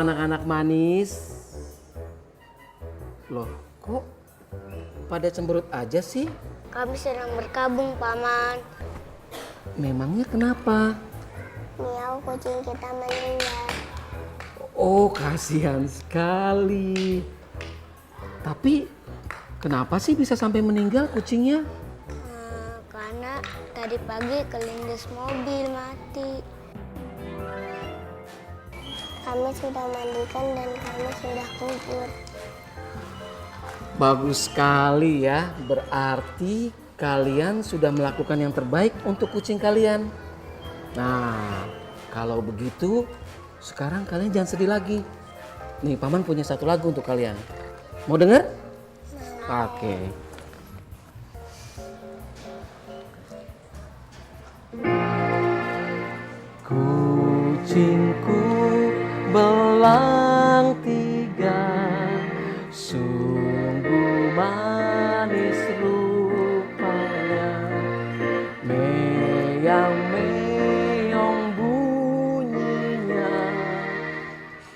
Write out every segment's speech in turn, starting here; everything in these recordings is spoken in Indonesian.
anak-anak manis. Loh, kok pada cemberut aja sih? Kami sedang berkabung, Paman. Memangnya kenapa? Miau, kucing kita meninggal. Oh, kasihan sekali. Tapi kenapa sih bisa sampai meninggal kucingnya? Karena tadi pagi kelindes mobil mati. Kami sudah mandikan dan kami sudah kubur. Bagus sekali ya, berarti kalian sudah melakukan yang terbaik untuk kucing kalian. Nah, kalau begitu sekarang kalian jangan sedih lagi. Nih, Paman punya satu lagu untuk kalian. Mau denger? Oke. Kucingku belang tiga, sungguh manis rupanya, meong-meong bunyinya,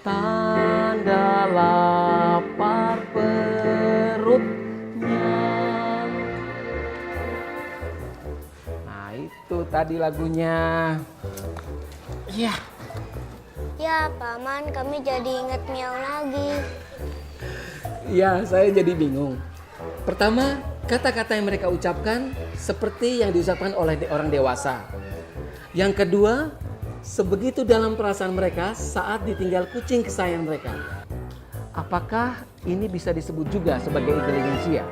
tanda lapar perutnya. Nah, itu tadi lagunya. Iya. Ya, Paman, kami jadi ingat Miau lagi. Ya, saya jadi bingung. Pertama, kata-kata yang mereka ucapkan seperti yang diucapkan oleh orang dewasa. Yang kedua, sebegitu dalam perasaan mereka saat ditinggal kucing kesayangan mereka. Apakah ini bisa disebut juga sebagai intelijensia?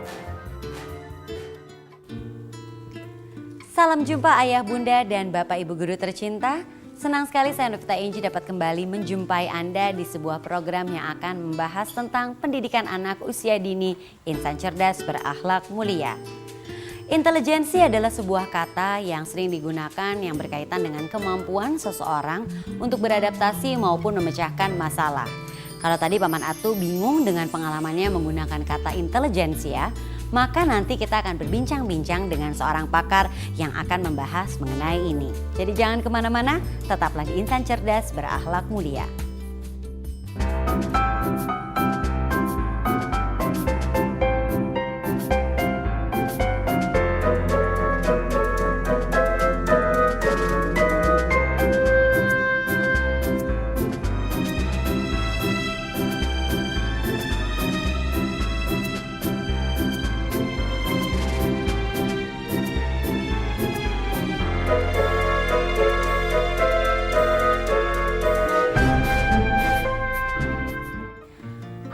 Salam jumpa ayah, bunda, dan bapak ibu guru tercinta. Senang sekali saya Novita Inji dapat kembali menjumpai Anda di sebuah program yang akan membahas tentang pendidikan anak usia dini, insan cerdas berakhlak mulia. Intelijensi adalah sebuah kata yang sering digunakan yang berkaitan dengan kemampuan seseorang untuk beradaptasi maupun memecahkan masalah. Kalau tadi Paman Atu bingung dengan pengalamannya menggunakan kata intelijensia, maka nanti kita akan berbincang-bincang dengan seorang pakar yang akan membahas mengenai ini. Jadi jangan kemana-mana, tetaplah di Insan Cerdas Berakhlak Mulia.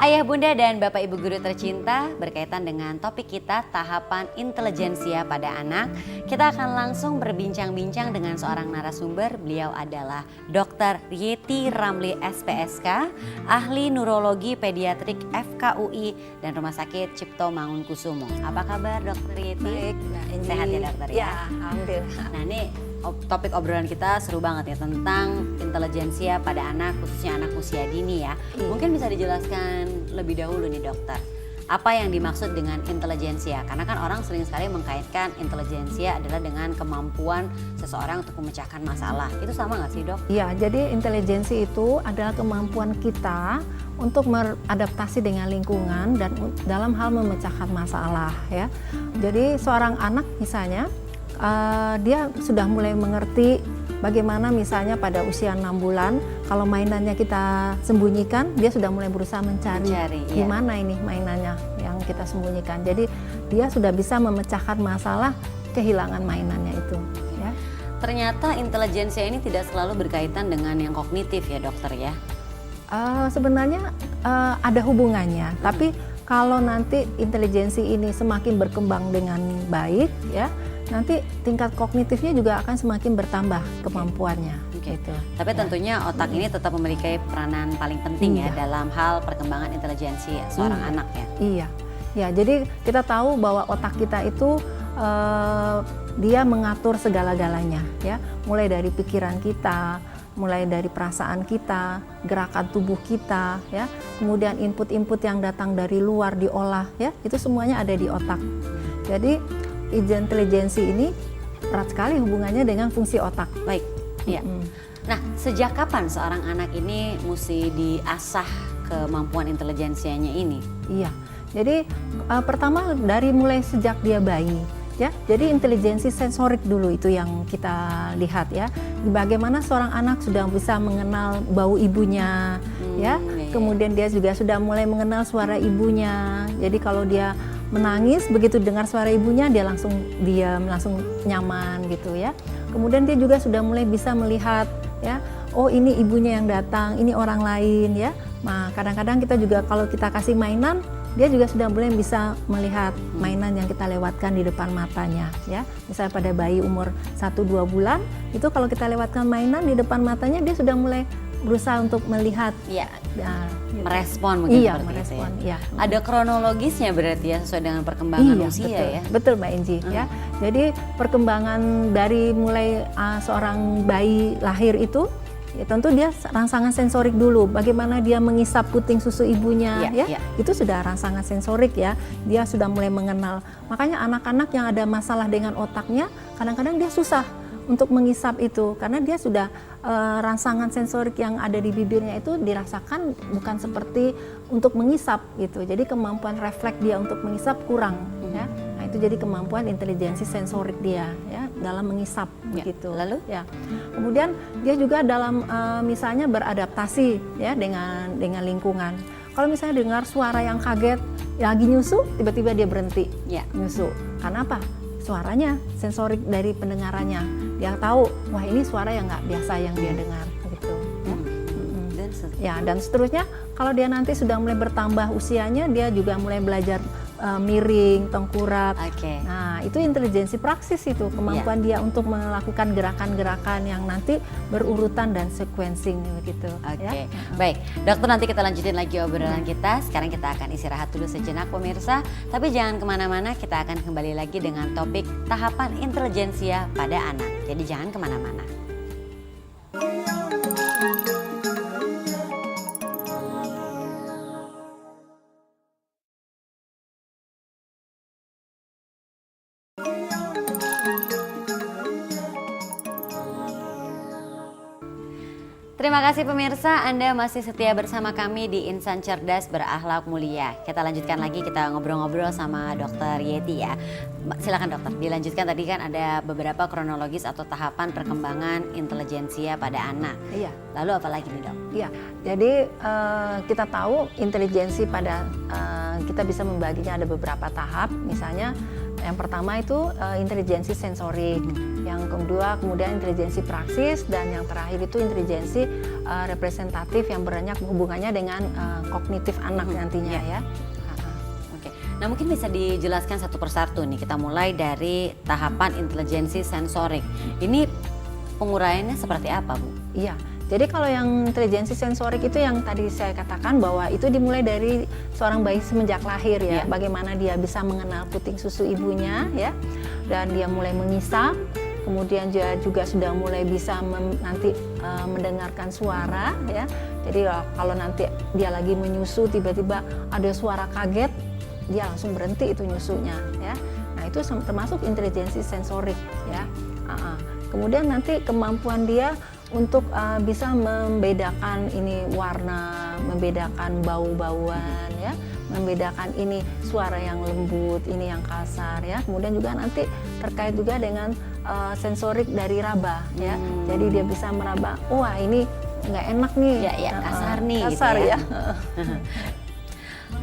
Ayah, bunda, dan bapak ibu guru tercinta, berkaitan dengan topik kita tahapan intelijensia pada anak, kita akan langsung berbincang-bincang dengan seorang narasumber. Beliau adalah Dr. Yeti Ramli SPSK, ahli neurologi pediatrik FKUI dan Rumah Sakit Cipto Mangunkusumo. Apa kabar Dr. Yeti? Baik, Mbak Inji. Sehat ya dokter ya? Ya, alhamdulillah. Nah, ini topik obrolan kita seru banget ya tentang intelijensia pada anak, khususnya anak usia dini ya. Mungkin bisa dijelaskan lebih dahulu nih dokter, apa yang dimaksud dengan intelijensia? Karena kan orang sering sekali mengkaitkan intelijensia adalah dengan kemampuan seseorang untuk memecahkan masalah. Itu sama nggak sih dok? Ya, jadi intelijensi itu adalah kemampuan kita untuk beradaptasi dengan lingkungan dan dalam hal memecahkan masalah ya. Jadi seorang anak misalnya dia sudah mulai mengerti bagaimana misalnya pada usia 6 bulan kalau mainannya kita sembunyikan, dia sudah mulai berusaha mencari di mana ini mainannya yang kita sembunyikan. Jadi dia sudah bisa memecahkan masalah kehilangan mainannya itu ya. Ternyata intelijensia ini tidak selalu berkaitan dengan yang kognitif ya dokter ya? Sebenarnya ada hubungannya, tapi kalau nanti intelijensi ini semakin berkembang dengan baik ya, nanti tingkat kognitifnya juga akan semakin bertambah kemampuannya. Gitu. Tapi tentunya otak ini tetap memiliki peranan paling penting ya dalam hal perkembangan intelijensi seorang anak ya. Iya, ya. Jadi kita tahu bahwa otak kita itu dia mengatur segala-galanya ya, mulai dari pikiran kita, mulai dari perasaan kita, gerakan tubuh kita ya, kemudian input-input yang datang dari luar diolah ya, itu semuanya ada di otak. Jadi intelijensi ini erat sekali hubungannya dengan fungsi otak. Baik, ya. Nah, sejak kapan seorang anak ini mesti diasah kemampuan intelijensianya ini? Iya, jadi pertama dari mulai sejak dia bayi, ya. Jadi intelijensi sensorik dulu itu yang kita lihat ya. Bagaimana seorang anak sudah bisa mengenal bau ibunya, ya. Kemudian dia juga sudah mulai mengenal suara ibunya. Jadi kalau dia menangis, begitu dengar suara ibunya dia langsung diam, langsung nyaman gitu ya. Kemudian dia juga sudah mulai bisa melihat ya, oh ini ibunya yang datang, ini orang lain ya. Nah, kadang-kadang kita juga kalau kita kasih mainan, dia juga sudah mulai bisa melihat mainan yang kita lewatkan di depan matanya ya. Misalnya pada bayi umur 1-2 bulan, itu kalau kita lewatkan mainan di depan matanya, dia sudah mulai berusaha untuk melihat. Ya, Nah, gitu. merespon mungkin Iya, seperti merespon, itu ya. iya. Ada kronologisnya berarti ya, sesuai dengan perkembangan usia betul. ya. Betul Mbak Inji ya. Jadi perkembangan dari mulai seorang bayi lahir itu ya tentu dia rangsangan sensorik dulu. Bagaimana dia mengisap puting susu ibunya Iya, iya. Itu sudah rangsangan sensorik ya. Dia sudah mulai mengenal. Makanya anak-anak yang ada masalah dengan otaknya kadang-kadang dia susah untuk mengisap itu karena dia sudah rangsangan sensorik yang ada di bibirnya itu dirasakan bukan seperti untuk mengisap gitu. Jadi kemampuan refleks dia untuk mengisap kurang ya. Nah, itu jadi kemampuan intelijensi sensorik dia ya dalam mengisap Ya, begitu. lalu? Ya. Kemudian dia juga dalam misalnya beradaptasi ya dengan lingkungan. Kalau misalnya dengar suara yang kaget, ya lagi nyusu, tiba-tiba dia berhenti Ya. nyusu. Karena apa? Suaranya, sensorik dari pendengarannya. Dia tahu, wah ini suara yang nggak biasa yang dia dengar gitu. Dan Ya, dan seterusnya kalau dia nanti sudah mulai bertambah usianya, dia juga mulai belajar miring, tengkurap. Oke. Nah, itu intelijensi praksis itu, kemampuan dia untuk melakukan gerakan-gerakan yang nanti berurutan dan sequencing begitu. Oke, Ya. baik. Dokter, nanti kita lanjutin lagi obrolan kita. Sekarang kita akan istirahat dulu sejenak pemirsa. Tapi jangan kemana-mana, kita akan kembali lagi dengan topik tahapan intelijensia pada anak. Jadi jangan kemana-mana. Terima kasih pemirsa, Anda masih setia bersama kami di Insan Cerdas Berakhlak Mulia. Kita lanjutkan lagi, kita ngobrol-ngobrol sama Dokter Yeti ya. Silakan dokter, dilanjutkan. Tadi kan ada beberapa kronologis atau tahapan perkembangan intelijensia pada anak. Iya. Lalu apa lagi nih dok? Iya, jadi kita tahu intelijensi pada kita bisa membaginya ada beberapa tahap. Misalnya yang pertama itu intelijensi sensorik, yang kedua kemudian intelijensi praksis, dan yang terakhir itu intelijensi representatif yang beranjak hubungannya dengan kognitif anak nantinya ya. Oke, nah mungkin bisa dijelaskan satu persatu nih. Kita mulai dari tahapan intelijensi sensorik. Ini penguraiannya seperti apa, Bu? Iya. Jadi kalau yang intelijensi sensorik itu yang tadi saya katakan bahwa itu dimulai dari seorang bayi semenjak lahir ya, bagaimana dia bisa mengenal puting susu ibunya ya, dan dia mulai mengisap, kemudian dia juga sudah mulai bisa nanti mendengarkan suara ya. Jadi kalau nanti dia lagi menyusu tiba-tiba ada suara kaget, dia langsung berhenti itu nyusunya ya. Nah itu termasuk intelijensi sensorik ya. Kemudian nanti kemampuan dia untuk bisa membedakan ini warna, membedakan bau-bauan ya, membedakan ini suara yang lembut, ini yang kasar ya. Kemudian juga nanti terkait juga dengan sensorik dari raba ya. Jadi dia bisa meraba, wah ini nggak enak nih, Ya, kasar nih kasar gitu ya.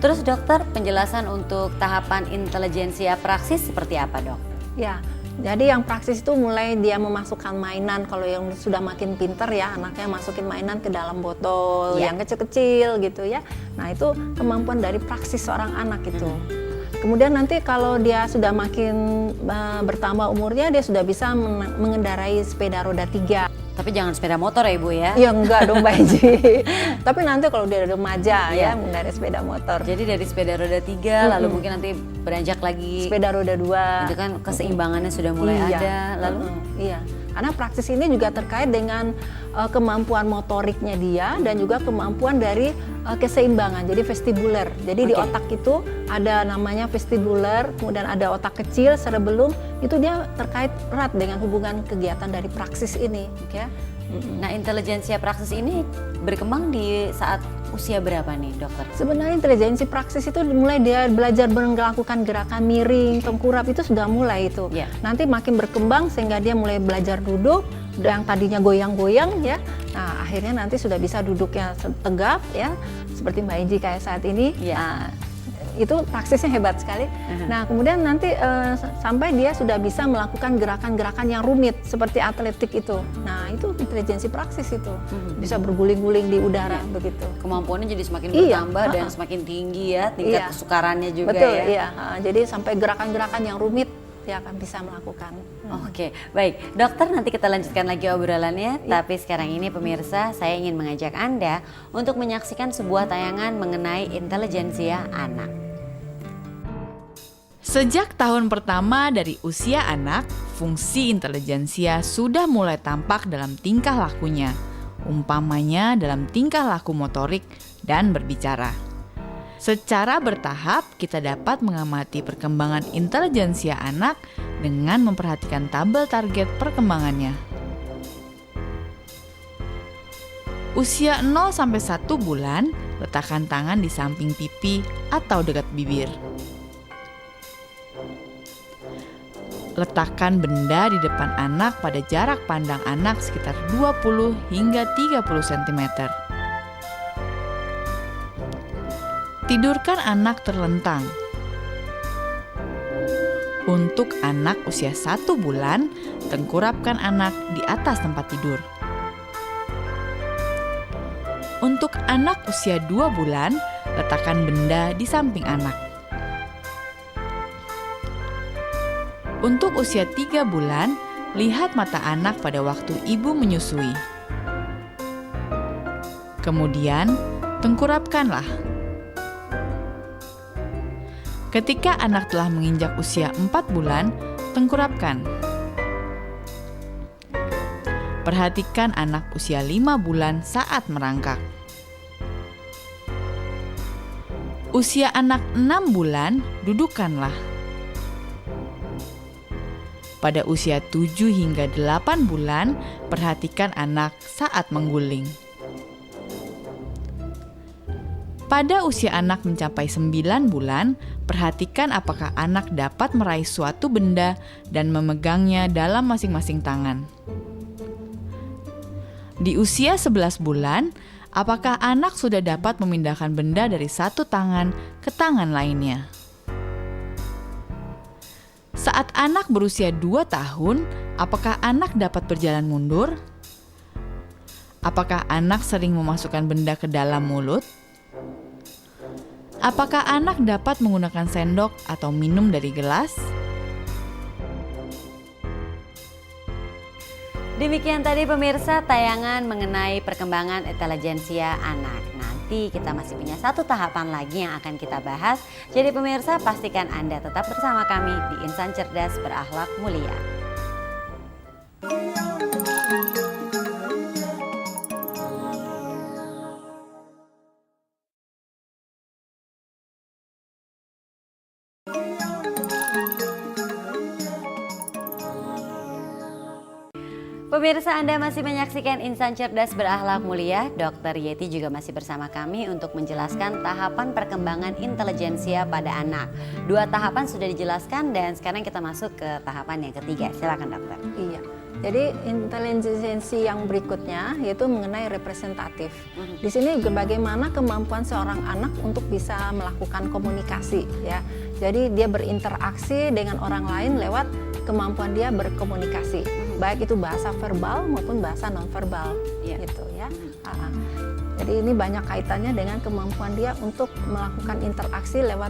Terus dokter, penjelasan untuk tahapan intelijensia praksis seperti apa dok? Ya, jadi yang praksis itu mulai dia memasukkan mainan. Kalau yang sudah makin pinter ya, anaknya masukin mainan ke dalam botol yang kecil-kecil gitu ya. Nah itu kemampuan dari praksis seorang anak itu. Kemudian nanti kalau dia sudah makin bertambah umurnya, dia sudah bisa mengendarai sepeda roda 3. Tapi jangan sepeda motor ya Ibu ya? Ya enggak dong Mbak Eji. Tapi nanti kalau dia remaja ya mengendarai sepeda motor. Jadi dari sepeda roda 3 lalu mungkin nanti beranjak lagi Sepeda roda 2. itu kan keseimbangannya sudah mulai ada. Lalu Iya, karena praksis ini juga terkait dengan kemampuan motoriknya dia dan juga kemampuan dari keseimbangan. Jadi vestibuler. Jadi di otak itu ada namanya vestibuler, kemudian ada otak kecil, cerebellum. Itu dia terkait erat dengan hubungan kegiatan dari praksis ini, ya. Nah, intelijensia praksis ini berkembang di saat usia berapa nih, dokter? Sebenarnya intelijensi praksis itu mulai dia belajar melakukan gerakan miring, tengkurap itu sudah mulai itu. Ya. Nanti makin berkembang sehingga dia mulai belajar duduk, yang tadinya goyang-goyang ya. Nah, akhirnya nanti sudah bisa duduknya tegap ya, seperti Mbak Inji kayak saat ini. Ya. Nah, itu praksisnya hebat sekali. Nah, kemudian nanti sampai dia sudah bisa melakukan gerakan-gerakan yang rumit seperti atletik itu. Nah, itu intelijensi praksis itu. Bisa berguling-guling di udara begitu. Kemampuannya jadi semakin Iya, bertambah dan semakin tinggi ya, tingkat Iya. kesukarannya juga Betul, ya. iya. Jadi sampai gerakan-gerakan yang rumit dia akan bisa melakukan. Oke, baik. Dokter, nanti kita lanjutkan lagi obrolannya. Tapi sekarang ini pemirsa, saya ingin mengajak Anda untuk menyaksikan sebuah tayangan mengenai intelijensia anak. Sejak tahun pertama dari usia anak, fungsi intelijensia sudah mulai tampak dalam tingkah lakunya, umpamanya dalam tingkah laku motorik dan berbicara. Secara bertahap, kita dapat mengamati perkembangan intelijensia anak dengan memperhatikan tabel target perkembangannya. Usia 0-1 bulan, letakkan tangan di samping pipi atau dekat bibir. Letakkan benda di depan anak pada jarak pandang anak sekitar 20 hingga 30 cm. Tidurkan anak terlentang. Untuk anak usia 1 bulan, tengkurapkan anak di atas tempat tidur. Untuk anak usia 2 bulan, letakkan benda di samping anak. Untuk usia 3 bulan, lihat mata anak pada waktu ibu menyusui. Kemudian, tengkurapkanlah. Ketika anak telah menginjak usia 4 bulan, tengkurapkan. Perhatikan anak usia 5 bulan saat merangkak. Usia anak 6 bulan, dudukkanlah. Pada usia 7 hingga 8 bulan, perhatikan anak saat mengguling. Pada usia anak mencapai 9 bulan, perhatikan apakah anak dapat meraih suatu benda dan memegangnya dalam masing-masing tangan. Di usia 11 bulan, apakah anak sudah dapat memindahkan benda dari satu tangan ke tangan lainnya? Saat anak berusia 2 tahun, apakah anak dapat berjalan mundur? Apakah anak sering memasukkan benda ke dalam mulut? Apakah anak dapat menggunakan sendok atau minum dari gelas? Demikian tadi pemirsa tayangan mengenai perkembangan intelijensia anak. Nanti kita masih punya satu tahapan lagi yang akan kita bahas. Jadi pemirsa, pastikan Anda tetap bersama kami di Insan Cerdas Berakhlak Mulia. Pemirsa, Anda masih menyaksikan Insan Cerdas Berakhlak Mulia. Dr. Yeti juga masih bersama kami untuk menjelaskan tahapan perkembangan intelijensia pada anak. 2 tahapan sudah dijelaskan dan sekarang kita masuk ke tahapan yang ketiga. Silakan dokter. Iya. Jadi intelijensi yang berikutnya yaitu mengenai representatif. Di sini bagaimana kemampuan seorang anak untuk bisa melakukan komunikasi ya. Jadi dia berinteraksi dengan orang lain lewat kemampuan dia berkomunikasi, baik itu bahasa verbal maupun bahasa nonverbal, gitu ya. Jadi ini banyak kaitannya dengan kemampuan dia untuk melakukan interaksi lewat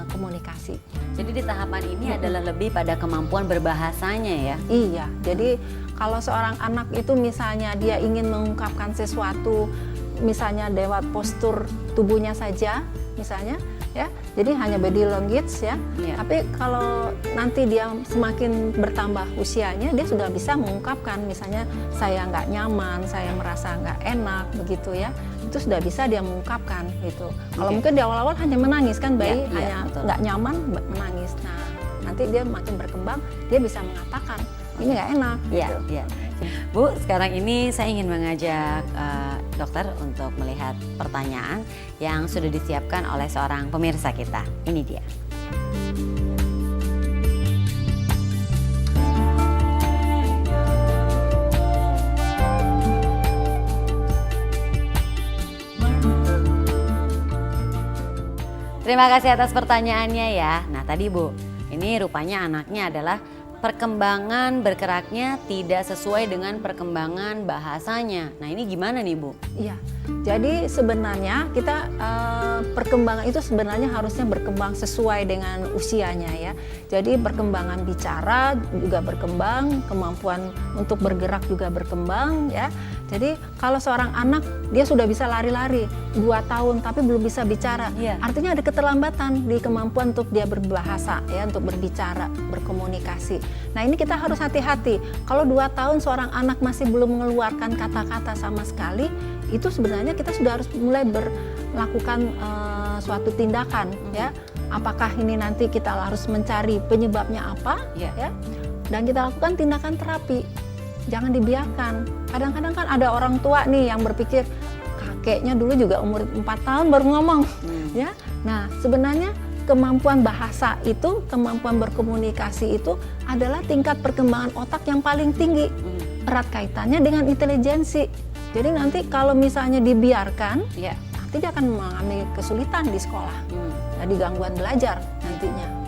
komunikasi. Jadi di tahapan ini adalah lebih pada kemampuan berbahasanya ya? Iya, jadi kalau seorang anak itu misalnya dia ingin mengungkapkan sesuatu, misalnya lewat postur tubuhnya saja, misalnya, ya, jadi hanya body language ya. Tapi kalau nanti dia semakin bertambah usianya, dia sudah bisa mengungkapkan, misalnya saya nggak nyaman, saya merasa nggak enak, begitu ya. Itu sudah bisa dia mengungkapkan gitu. Kalau mungkin di awal-awal hanya menangis kan, bayi hanya nggak nyaman menangis. Nah, nanti dia makin berkembang, dia bisa mengatakan ini nggak enak. Iya, gitu. iya. Bu, sekarang ini saya ingin mengajak dokter untuk melihat pertanyaan yang sudah disiapkan oleh seorang pemirsa kita. Ini dia. Terima kasih atas pertanyaannya ya. Nah tadi Bu, ini rupanya anaknya adalah perkembangan bergeraknya tidak sesuai dengan perkembangan bahasanya. Nah ini gimana nih Bu? Iya, jadi sebenarnya kita perkembangan itu sebenarnya harusnya berkembang sesuai dengan usianya ya. Jadi perkembangan bicara juga berkembang, kemampuan untuk bergerak juga berkembang ya. Jadi kalau seorang anak dia sudah bisa lari-lari 2 tahun tapi belum bisa bicara, artinya ada keterlambatan di kemampuan untuk dia berbahasa ya, untuk berbicara, berkomunikasi. Nah ini kita harus hati-hati. Kalau 2 tahun seorang anak masih belum mengeluarkan kata-kata sama sekali, itu sebenarnya kita sudah harus mulai melakukan suatu tindakan ya. Apakah ini nanti kita harus mencari penyebabnya apa ya, dan kita lakukan tindakan terapi. Jangan dibiarkan. Kadang-kadang kan ada orang tua nih yang berpikir kakeknya dulu juga umur 4 tahun baru ngomong ya. Nah sebenarnya kemampuan bahasa itu, kemampuan berkomunikasi itu adalah tingkat perkembangan otak yang paling tinggi. Erat kaitannya dengan intelijensi. Jadi nanti kalau misalnya dibiarkan, nanti dia akan mengalami kesulitan di sekolah. Jadi gangguan belajar nantinya.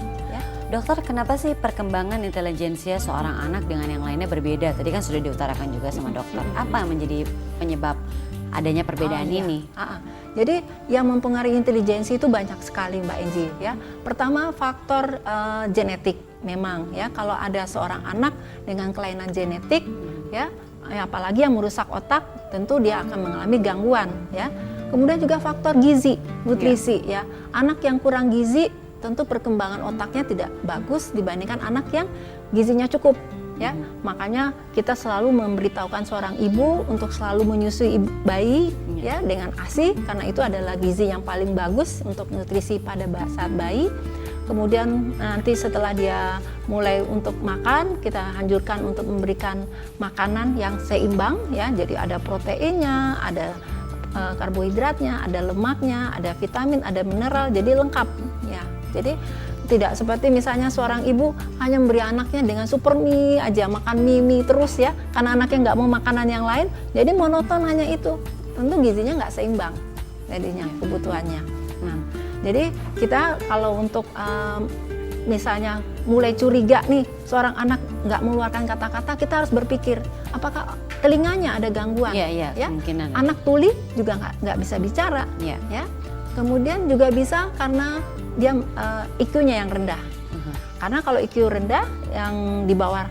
Dokter, kenapa sih perkembangan intelijensia seorang anak dengan yang lainnya berbeda? Tadi kan sudah diutarakan juga sama dokter. Apa yang menjadi penyebab adanya perbedaan ini? Jadi yang mempengaruhi intelijensi itu banyak sekali Mbak Enji ya. Pertama faktor genetik memang ya. Kalau ada seorang anak dengan kelainan genetik ya, apalagi yang merusak otak, tentu dia akan mengalami gangguan ya. Kemudian juga faktor gizi, nutrisi ya. Anak yang kurang gizi tentu perkembangan otaknya tidak bagus dibandingkan anak yang gizinya cukup ya. Makanya kita selalu memberitahukan seorang ibu untuk selalu menyusui bayi ya dengan ASI, karena itu adalah gizi yang paling bagus untuk nutrisi pada saat bayi. Kemudian nanti setelah dia mulai untuk makan, kita anjurkan untuk memberikan makanan yang seimbang ya. Jadi ada proteinnya, ada karbohidratnya, ada lemaknya, ada vitamin, ada mineral, jadi lengkap ya. Jadi tidak seperti misalnya seorang ibu hanya memberi anaknya dengan super mie aja, makan mie terus ya, karena anaknya nggak mau makanan yang lain, jadi monoton hanya itu. Tentu gizinya nggak seimbang jadinya kebutuhannya. Nah, jadi kita kalau untuk misalnya mulai curiga nih seorang anak nggak mengeluarkan kata-kata, kita harus berpikir apakah telinganya ada gangguan ya. Kemungkinan. Anak tuli juga nggak bisa bicara ya. Kemudian juga bisa karena dia IQ-nya yang rendah. Karena kalau IQ rendah yang di bawah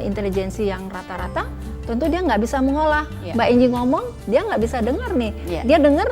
intelijensi yang rata-rata, tentu dia nggak bisa mengolah. Mbak Enji ngomong, dia nggak bisa dengar nih. Dia dengar